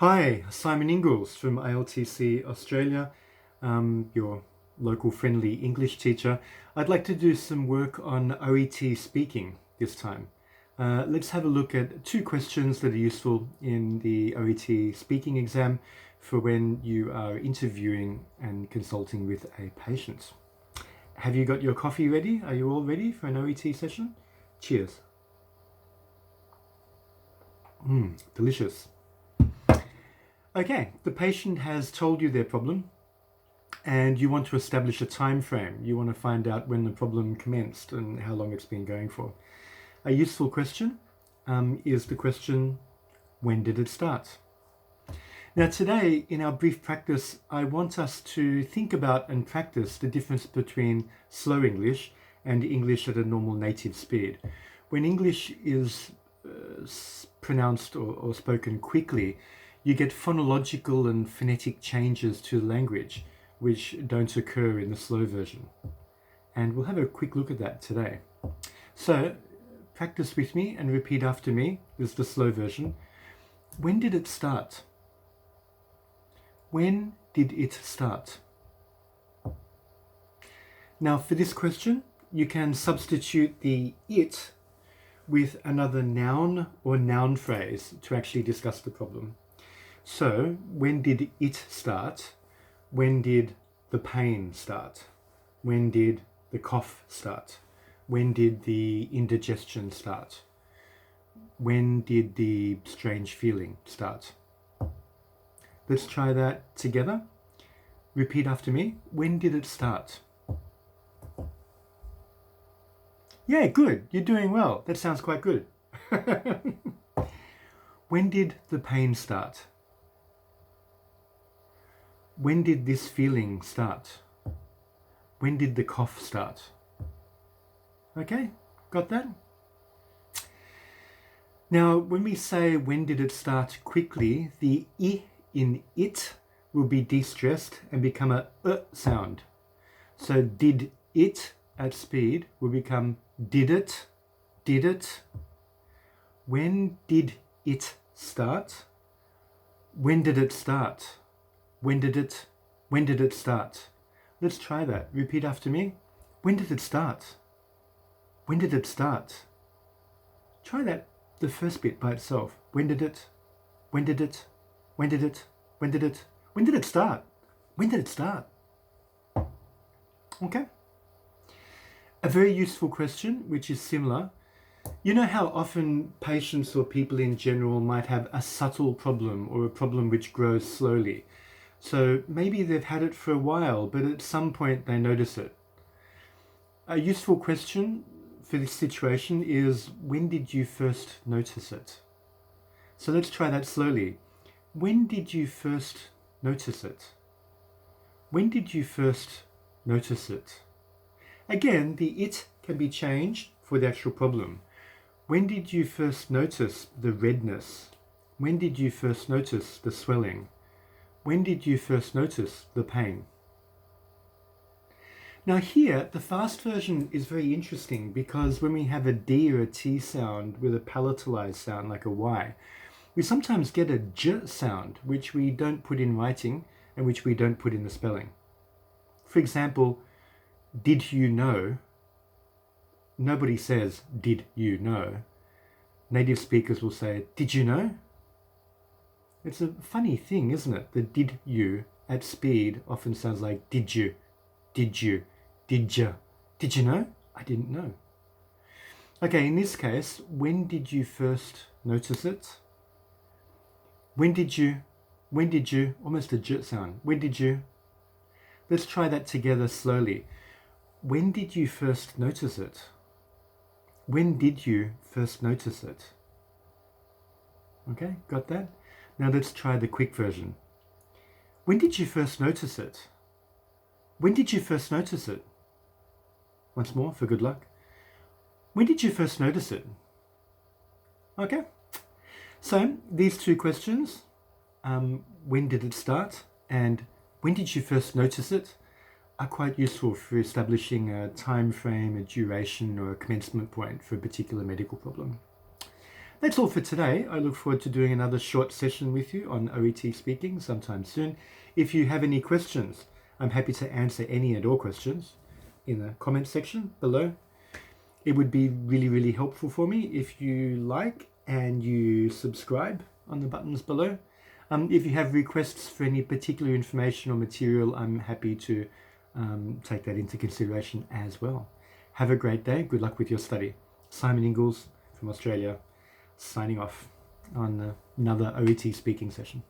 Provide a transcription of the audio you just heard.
Hi, Simon Ingalls from ILTC Australia, your local friendly English teacher. I'd like to do some work on OET Speaking this time. Let's have a look at two questions that are useful in the OET Speaking exam for when you are interviewing and consulting with a patient. Have you got your coffee ready? Are you all ready for an OET session? Cheers. Delicious. Okay, the patient has told you their problem and you want to establish a time frame. You want to find out when the problem commenced and how long it's been going for. A useful question is the question, when did it start? Now today, in our brief practice, I want us to think about and practice the difference between slow English and English at a normal native speed. When English is pronounced or spoken quickly, you get phonological and phonetic changes to the language which don't occur in the slow version. And we'll have a quick look at that today. So practice with me and repeat after me. This is the slow version. When did it start? When did it start? Now for this question, you can substitute the it with another noun or noun phrase to actually discuss the problem. So, when did it start? When did the pain start? When did the cough start? When did the indigestion start? When did the strange feeling start? Let's try that together. Repeat after me. When did it start? Yeah, good. You're doing well. That sounds quite good. When did the pain start? When did this feeling start? When did the cough start? Okay, got that? Now, when we say when did it start quickly, the I in it will be de-stressed and become a sound. So did it at speed will become did it, did it. When did it start? When did it start? When did it start? Let's try that. Repeat after me. When did it start? When did it start? Try that, the first bit by itself. When did it? When did it? When did it? When did it? When did it start? When did it start? Okay. A very useful question, which is similar. You know how often patients or people in general might have a subtle problem or a problem which grows slowly. So maybe they've had it for a while, but at some point they notice it. A useful question for this situation is, when did you first notice it? So let's try that slowly. When did you first notice it? When did you first notice it? Again, the it can be changed for the actual problem. When did you first notice the redness? When did you first notice the swelling? When did you first notice the pain? Now here, the fast version is very interesting because when we have a D or a T sound with a palatalized sound like a Y, we sometimes get a J sound which we don't put in writing and which we don't put in the spelling. For example, did you know? Nobody says, did you know? Native speakers will say, did you know? It's a funny thing, isn't it? The did you at speed often sounds like did you, did you, did you. Did you know? I didn't know. Okay, in this case, when did you first notice it? When did you, almost a j sound. When did you? Let's try that together slowly. When did you first notice it? When did you first notice it? Okay, got that? Now let's try the quick version. When did you first notice it? When did you first notice it? Once more for good luck. When did you first notice it? Okay. So these two questions, when did it start and when did you first notice it, are quite useful for establishing a time frame, a duration, or a commencement point for a particular medical problem. That's all for today. I look forward to doing another short session with you on OET Speaking sometime soon. If you have any questions, I'm happy to answer any and all questions in the comment section below. It would be really, really helpful for me if you like and you subscribe on the buttons below. If you have requests for any particular information or material, I'm happy to take that into consideration as well. Have a great day. Good luck with your study. Simon Ingalls from Australia, signing off on another OET speaking session.